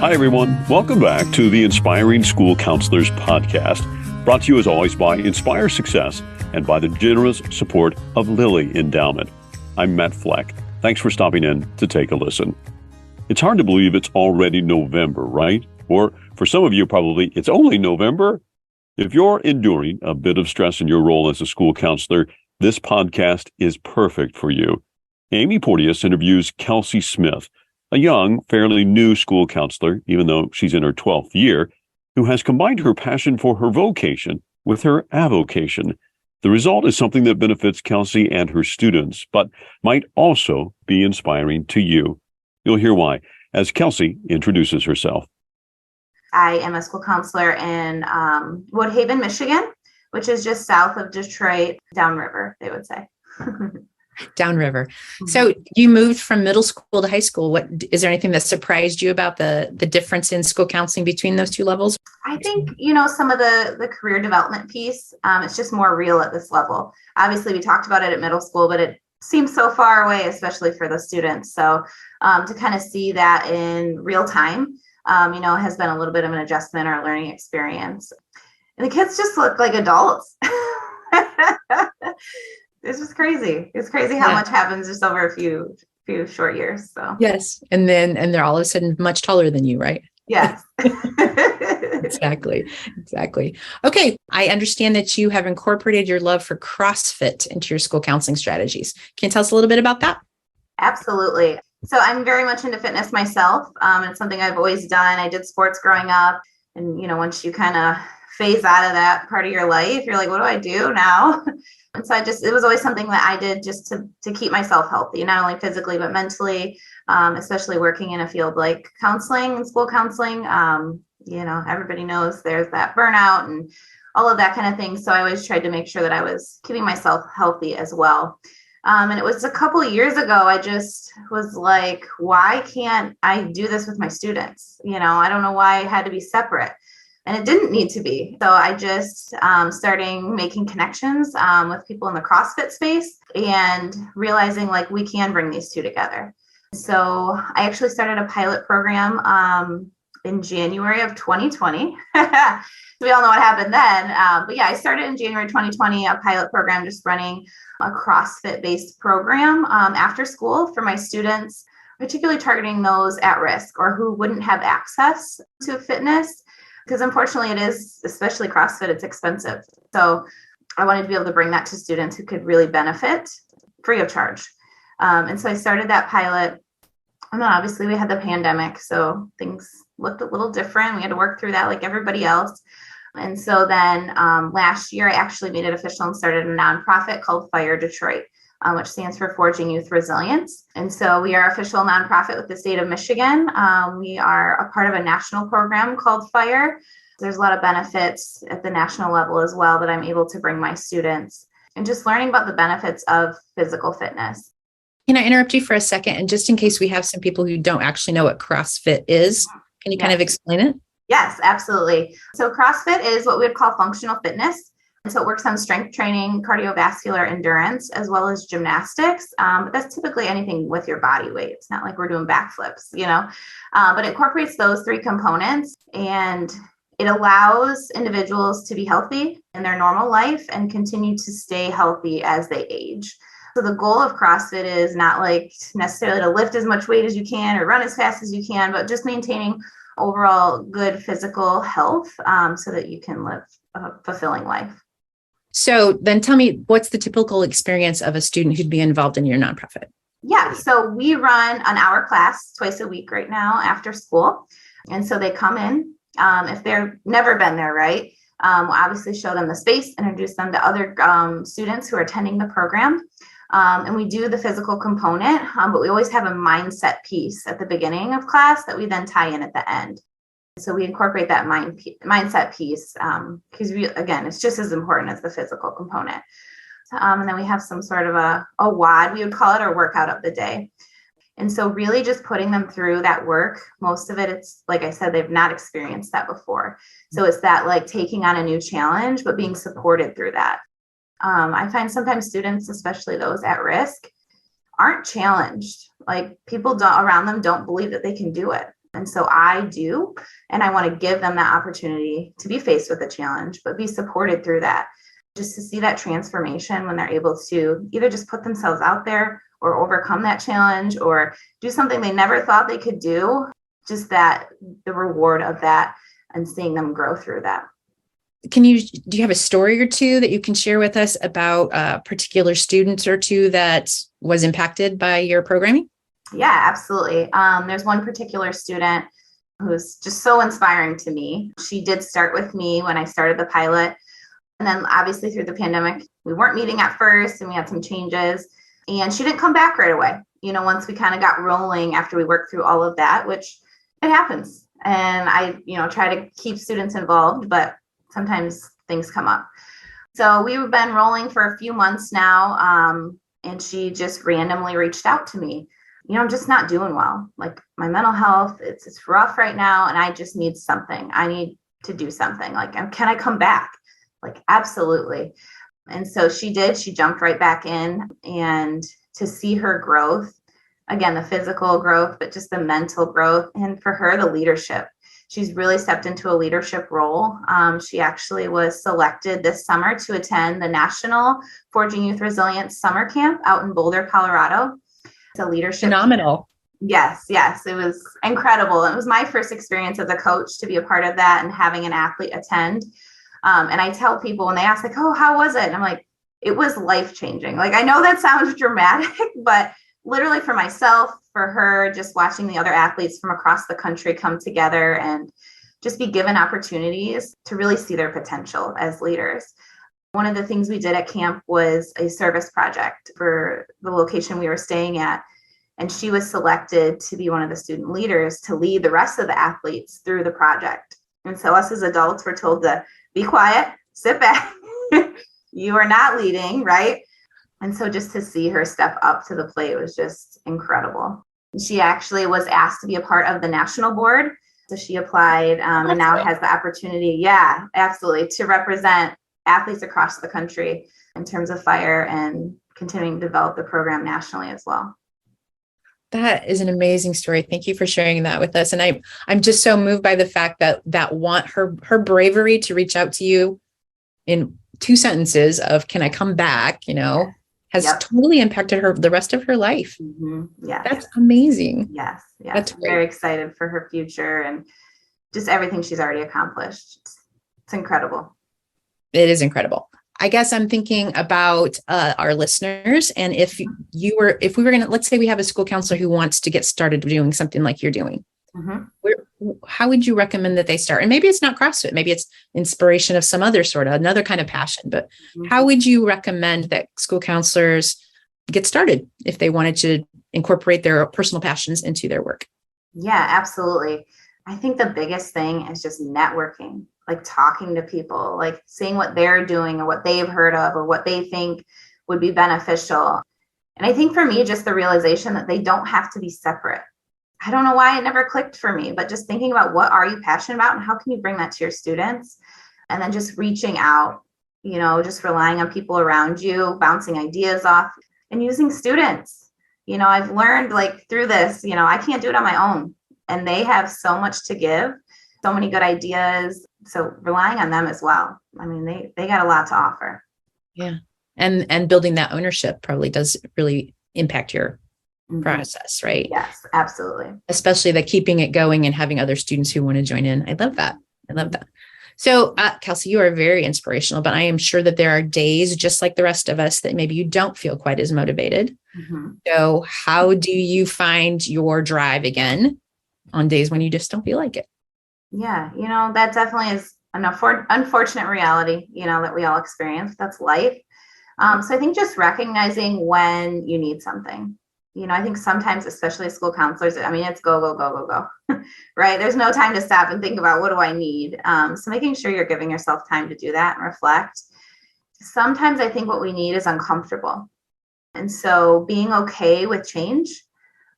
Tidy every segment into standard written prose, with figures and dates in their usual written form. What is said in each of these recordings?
Hi, everyone. Welcome back to the Inspiring School Counselors podcast, brought to you as always by Inspire Success and by the generous support of Lilly Endowment. I'm Matt Fleck. Thanks for stopping in to take a listen. It's hard to believe it's already November, right? Or for some of you, probably it's only November. If you're enduring a bit of stress in your role as a school counselor, this podcast is perfect for you. Aimee Portteus interviews Kelsey Smith, a young, fairly new school counselor, even though she's in her 12th year, who has combined her passion for her vocation with her avocation. The result is something that benefits Kelsey and her students, but might also be inspiring to you. You'll hear why as Kelsey introduces herself. I am a school counselor in Woodhaven, Michigan, which is just south of Detroit, downriver, they would say. Downriver. So you moved from middle school to high school. What is there anything that surprised you about the difference in school counseling between those two levels? I think, some of the career development piece, it's just more real at this level. Obviously, we talked about it at middle school, but it seems so far away, especially for the students. So to kind of see that in real time, has been a little bit of an adjustment or learning experience. And the kids just look like adults. It's just crazy. It's crazy how much happens just over a few short years. So yes. And they're all of a sudden much taller than you, right? Yes. Exactly. Okay. I understand that you have incorporated your love for CrossFit into your school counseling strategies. Can you tell us a little bit about that? Absolutely. So I'm very much into fitness myself. It's something I've always done. I did sports growing up. And, once you kind of phase out of that part of your life, you're like, what do I do now? And so it was always something that I did just to keep myself healthy, not only physically, but mentally, especially working in a field like counseling and school counseling. Everybody knows there's that burnout and all of that kind of thing. So I always tried to make sure that I was keeping myself healthy as well. And it was a couple of years ago, I just was like, why can't I do this with my students? I don't know why it had to be separate. And it didn't need to be. So I just started making connections with people in the CrossFit space and realizing like we can bring these two together. So I actually started a pilot program in January of 2020. We all know what happened then. But yeah, I started in January 2020, a pilot program, just running a CrossFit-based program after school for my students, particularly targeting those at risk or who wouldn't have access to fitness. Because unfortunately it is, especially CrossFit, it's expensive. So I wanted to be able to bring that to students who could really benefit free of charge. And so I started that pilot. And then obviously we had the pandemic, so things looked a little different. We had to work through that like everybody else. And so then last year, I actually made it official and started a nonprofit called FIRE Detroit, which stands for Forging Youth Resilience. And so we are official nonprofit with the state of Michigan. We are a part of a national program called FIRE. There's a lot of benefits at the national level as well that I'm able to bring my students and just learning about the benefits of physical fitness. Can I interrupt you for a second? And just in case we have some people who don't actually know what CrossFit is, can you kind of explain it? Yes, absolutely. So CrossFit is what we would call functional fitness. And so it works on strength training, cardiovascular endurance, as well as gymnastics. But that's typically anything with your body weight. It's not like we're doing backflips, but it incorporates those three components and it allows individuals to be healthy in their normal life and continue to stay healthy as they age. So the goal of CrossFit is not like necessarily to lift as much weight as you can or run as fast as you can, but just maintaining overall good physical health so that you can live a fulfilling life. So then tell me, what's the typical experience of a student who'd be involved in your nonprofit? Yeah, so we run an hour class twice a week right now after school. And so they come in, if they've never been there, right? We'll obviously show them the space, introduce them to other students who are attending the program. And we do the physical component, but we always have a mindset piece at the beginning of class that we then tie in at the end. So we incorporate that mindset piece because again, it's just as important as the physical component. And then we have some sort of a WOD, we would call it, or workout of the day. And so really just putting them through that work, most of it, it's like I said, they've not experienced that before. So it's that like taking on a new challenge, but being supported through that. I find sometimes students, especially those at risk, aren't challenged. Like people around them don't believe that they can do it. And so I do, and I want to give them that opportunity to be faced with a challenge, but be supported through that. Just to see that transformation when they're able to either just put themselves out there or overcome that challenge or do something they never thought they could do, just that the reward of that and seeing them grow through that. Do you have a story or two that you can share with us about a particular student or two that was impacted by your programming? Yeah, absolutely. There's one particular student who's just so inspiring to me. She did start with me when I started the pilot. And then obviously through the pandemic, we weren't meeting at first and we had some changes. And she didn't come back right away. Once we kind of got rolling after we worked through all of that, which it happens. And I, try to keep students involved, but sometimes things come up. So we've been rolling for a few months now. And she just randomly reached out to me. I'm just not doing well. Like my mental health, it's rough right now. And I just need something. I need to do something. Like, can I come back? Like, absolutely. And so she did. She jumped right back in, and to see her growth, again, the physical growth, but just the mental growth. And for her, the leadership. She's really stepped into a leadership role. She actually was selected this summer to attend the National Forging Youth Resilience Summer Camp out in Boulder, Colorado. It's a leadership. Phenomenal. Yes. It was incredible. It was my first experience as a coach to be a part of that and having an athlete attend. And I tell people when they ask, like, oh, how was it? And I'm like, it was life-changing. Like, I know that sounds dramatic, but literally for myself, for her, just watching the other athletes from across the country come together and just be given opportunities to really see their potential as leaders. One of the things we did at camp was a service project for the location we were staying at. And she was selected to be one of the student leaders to lead the rest of the athletes through the project. And so us as adults were told to be quiet, sit back. You are not leading, right? And so just to see her step up to the plate was just incredible. She actually was asked to be a part of the national board. So she applied and now has the opportunity, yeah, absolutely, to represent athletes across the country in terms of fire and continuing to develop the program nationally as well. That is an amazing story. Thank you for sharing that with us. And I'm just so moved by the fact that her bravery to reach out to you in 2 sentences of, can I come back, has totally impacted her the rest of her life. Mm-hmm. Yeah. That's amazing. Yes. That's great. Very excited for her future and just everything she's already accomplished. It's incredible. It is incredible. I guess I'm thinking about our listeners. And if we were going to, let's say we have a school counselor who wants to get started doing something like you're doing, how would you recommend that they start? And maybe it's not CrossFit, maybe it's inspiration of some other another kind of passion, but how would you recommend that school counselors get started if they wanted to incorporate their personal passions into their work? Yeah, absolutely. I think the biggest thing is just networking, like talking to people, like seeing what they're doing or what they've heard of or what they think would be beneficial. And I think for me, just the realization that they don't have to be separate. I don't know why it never clicked for me, but just thinking about what are you passionate about and how can you bring that to your students? And then just reaching out, just relying on people around you, bouncing ideas off and using students. I've learned through this, I can't do it on my own. And they have so much to give, so many good ideas. So relying on them as well. I mean, they got a lot to offer. Yeah. And building that ownership probably does really impact your process, right? Yes, absolutely. Especially the keeping it going and having other students who want to join in. I love that. So, Kelsey, you are very inspirational, but I am sure that there are days just like the rest of us that maybe you don't feel quite as motivated. So how do you find your drive again on days when you just don't feel like it? Yeah, that definitely is an unfortunate reality, that we all experience. That's life. So I think just recognizing when you need something. I think sometimes, especially as school counselors, it's go, go, go, go, go, right? There's no time to stop and think about what do I need? So making sure you're giving yourself time to do that and reflect. Sometimes I think what we need is uncomfortable. And so being okay with change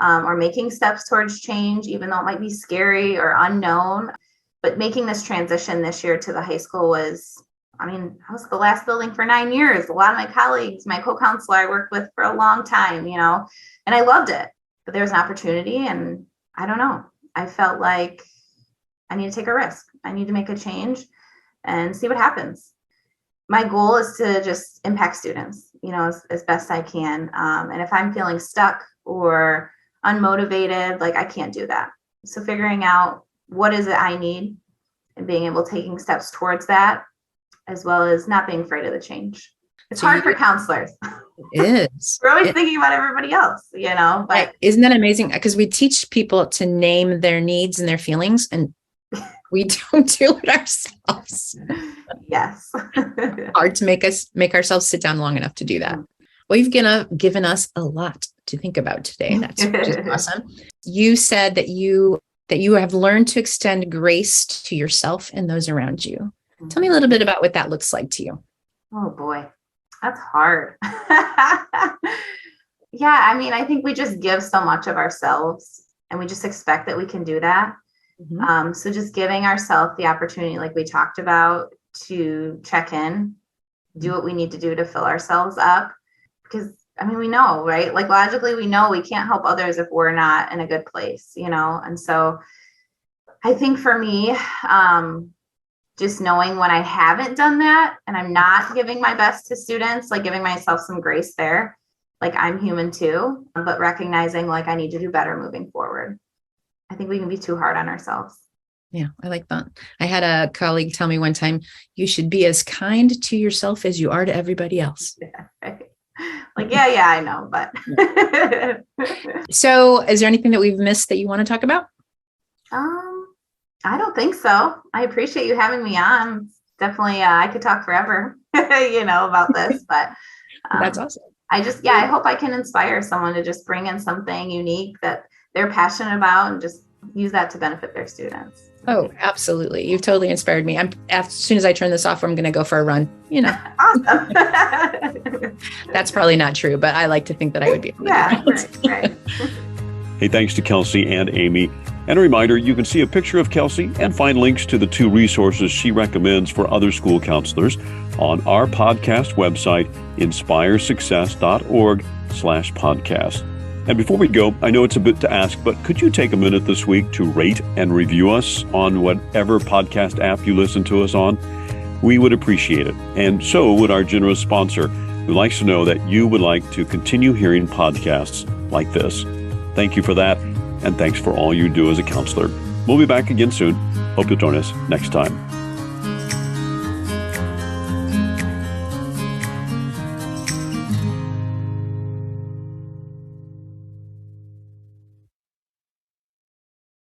or making steps towards change, even though it might be scary or unknown, but making this transition this year to the high school was, I was the last building for 9 years. A lot of my colleagues, my co-counselor I worked with for a long time, and I loved it. But there was an opportunity and I don't know. I felt like I need to take a risk. I need to make a change and see what happens. My goal is to just impact students, as best I can. And if I'm feeling stuck or unmotivated, like I can't do that. So figuring out what is it I need and being able taking steps towards that, as well as not being afraid of the change. It's hard for counselors. It is. We're always thinking about everybody else, but right. Isn't that amazing? Because we teach people to name their needs and their feelings, and we don't do it ourselves. Yes. Hard to make ourselves sit down long enough to do that. Well, you've given us a lot to think about today. That's just awesome. You said that you have learned to extend grace to yourself and those around you. Mm-hmm. Tell me a little bit about what that looks like to you. Oh boy, that's hard. Yeah, I think we just give so much of ourselves and we just expect that we can do that. Mm-hmm. So just giving ourselves the opportunity, like we talked about, to check in, do what we need to do to fill ourselves up. Because we know, right? Like logically, we know we can't help others if we're not in a good place, And so I think for me, just knowing when I haven't done that and I'm not giving my best to students, like giving myself some grace there, like I'm human too, but recognizing like I need to do better moving forward. I think we can be too hard on ourselves. Yeah, I like that. I had a colleague tell me one time, you should be as kind to yourself as you are to everybody else. Yeah, right. Like, yeah, I know, but. So is there anything that we've missed that you want to talk about? I don't think so. I appreciate you having me on. Definitely, I could talk forever, about this, but. That's awesome. I hope I can inspire someone to just bring in something unique that they're passionate about and just use that to benefit their students. Oh, absolutely. You've totally inspired me. As soon as I turn this off, I'm going to go for a run, Awesome. That's probably not true, but I like to think that I would be able to do that. Right. Hey, thanks to Kelsey and Aimee. And a reminder, you can see a picture of Kelsey and find links to the 2 resources she recommends for other school counselors on our podcast website, inspiresuccess.org/podcast. And before we go, I know it's a bit to ask, but could you take a minute this week to rate and review us on whatever podcast app you listen to us on? We would appreciate it. And so would our generous sponsor, who likes to know that you would like to continue hearing podcasts like this. Thank you for that. And thanks for all you do as a counselor. We'll be back again soon. Hope you'll join us next time.